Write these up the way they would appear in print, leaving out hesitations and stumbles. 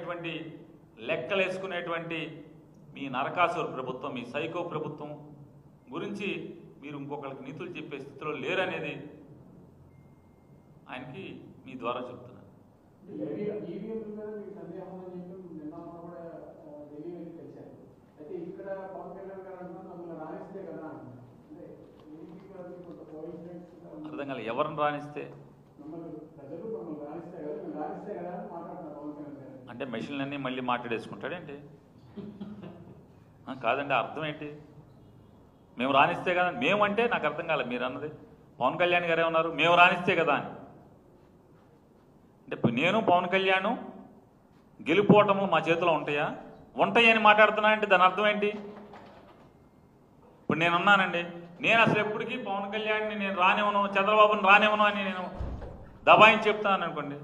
అనేటువంటి లెక్కలేసుకునేటువంటి మీ నరకాసుర ప్రభుత్వం, మీ సైకో ప్రభుత్వం గురించి మీరు ఇంకొకరికి నీతులు చెప్పే స్థితిలో లేరనేది ఆయనకి మీ ద్వారా చెప్తున్నాను. అర్థం కాదు, ఎవరిని రాణిస్తే అంటే మెషిన్లన్నీ మళ్ళీ మాట్లాడేసుకుంటాడేంటి? కాదండి, అర్థం ఏంటి? మేము రాణిస్తే కదా, మేమంటే నాకు అర్థం కాలేదు. మీరు అన్నది పవన్ కళ్యాణ్ గారే ఉన్నారు, మేము రాణిస్తే కదా అని. అంటే నేను పవన్ కళ్యాణ్ గెలిపోవటంలో మా చేతిలో ఉంటాయా? ఉంటాయని మాట్లాడుతున్నా అంటే దాని అర్థం ఏంటి? ఇప్పుడు నేను అన్నానండి, నేను అసలు ఎప్పటికీ పవన్ కళ్యాణ్ని నేను రానివ్వను, చంద్రబాబుని రానివ్వను అని నేను దబాయించి చెప్తాను అనుకోండి,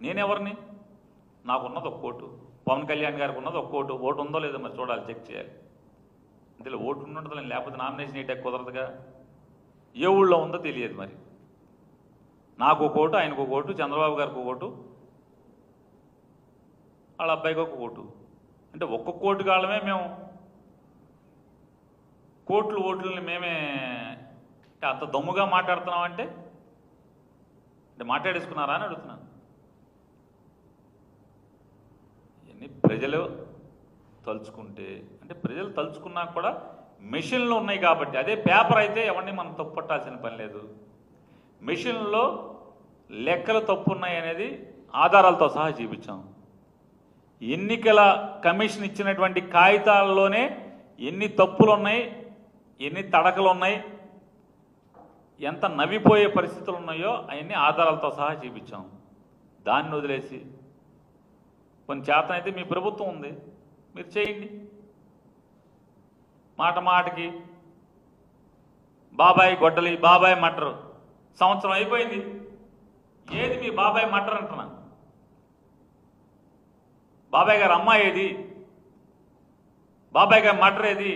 నేనెవరిని? నాకున్నది ఒక ఓటు, పవన్ కళ్యాణ్ గారికి ఉన్నది ఒక ఓటు. ఓటు ఉందో లేదో మరి చూడాలి, చెక్ చేయాలి. ఇందులో ఓటు ఉన్నట్టు లేకపోతే నామినేషన్ వేయటం కుదరదుగా. ఏ ఊళ్ళో ఉందో తెలియదు. మరి నాకు ఒక ఓటు, ఆయనకు ఒక ఓటు, చంద్రబాబు గారికి ఒక ఓటు, వాళ్ళ అబ్బాయికి ఒక ఓటు. అంటే ఒక్కొక్క ఓటు కాలమే మేము కోట్లు ఓట్లని మేమే అంత దమ్ముగా మాట్లాడుతున్నామంటే మాట్లాడేసుకున్నారా అని అడుగుతున్నాను. ఇవన్నీ ప్రజలు తలుచుకుంటే, అంటే ప్రజలు తలుచుకున్నా కూడా మెషిన్లు ఉన్నాయి కాబట్టి. అదే పేపర్ అయితే ఎవరిని మనం తప్పుపట్టాల్సిన పని లేదు. మెషిన్లో లెక్కలు తప్పున్నాయి అనేది ఆధారాలతో సహా చూపించాం. ఎన్నికల కమిషన్ ఇచ్చినటువంటి కాగితాల్లోనే ఎన్ని తప్పులు ఉన్నాయి, ఎన్ని తడకలు ఉన్నాయి, ఎంత నవ్విపోయే పరిస్థితులు ఉన్నాయో అవన్నీ ఆధారాలతో సహా చూపించాం. దాన్ని వదిలేసి కొన్ని చేతనైతే మీ ప్రభుత్వం ఉంది, మీరు చేయండి. మాట మాటకి బాబాయ్ గొడ్డలి, బాబాయ్ మటరు. సంవత్సరం అయిపోయింది, ఏది మీ బాబాయ్ మటర్ అంటున్నా? బాబాయ్ గారు అమ్మాయి ఏది? బాబాయ్ గారు మటర్ ఏది?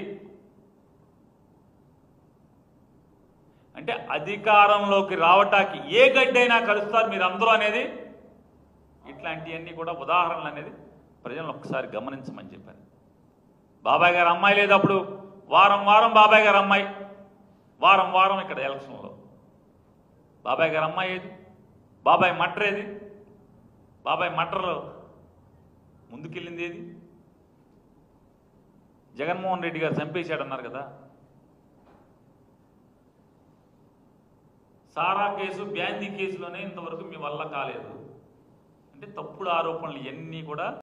అంటే అధికారంలోకి రావటానికి ఏ గడ్డైనా కలుస్తారు మీరు అందరూ అనేది, ఇట్లాంటివన్నీ కూడా ఉదాహరణలు అనేది ప్రజలను ఒక్కసారి గమనించమని చెప్పారు. బాబాయ్ గారు అమ్మాయి లేదు, అప్పుడు వారం వారం బాబాయ్ గారు అమ్మాయి, వారం వారం ఇక్కడ ఎలక్షన్లో బాబాయ్ గారు అమ్మాయి ఏది? బాబాయ్ మటర్ ఏది? బాబాయ్ మటర్లో ముందుకెళ్ళింది ఏది? జగన్మోహన్ రెడ్డి గారు చంపేశాడన్నారు కదా. సారా కేసు, బ్యాందీ కేసులోనే ఇంతవరకు మీ వల్ల కాలేదు. అంటే తప్పుడు ఆరోపణలు ఇవన్నీ కూడా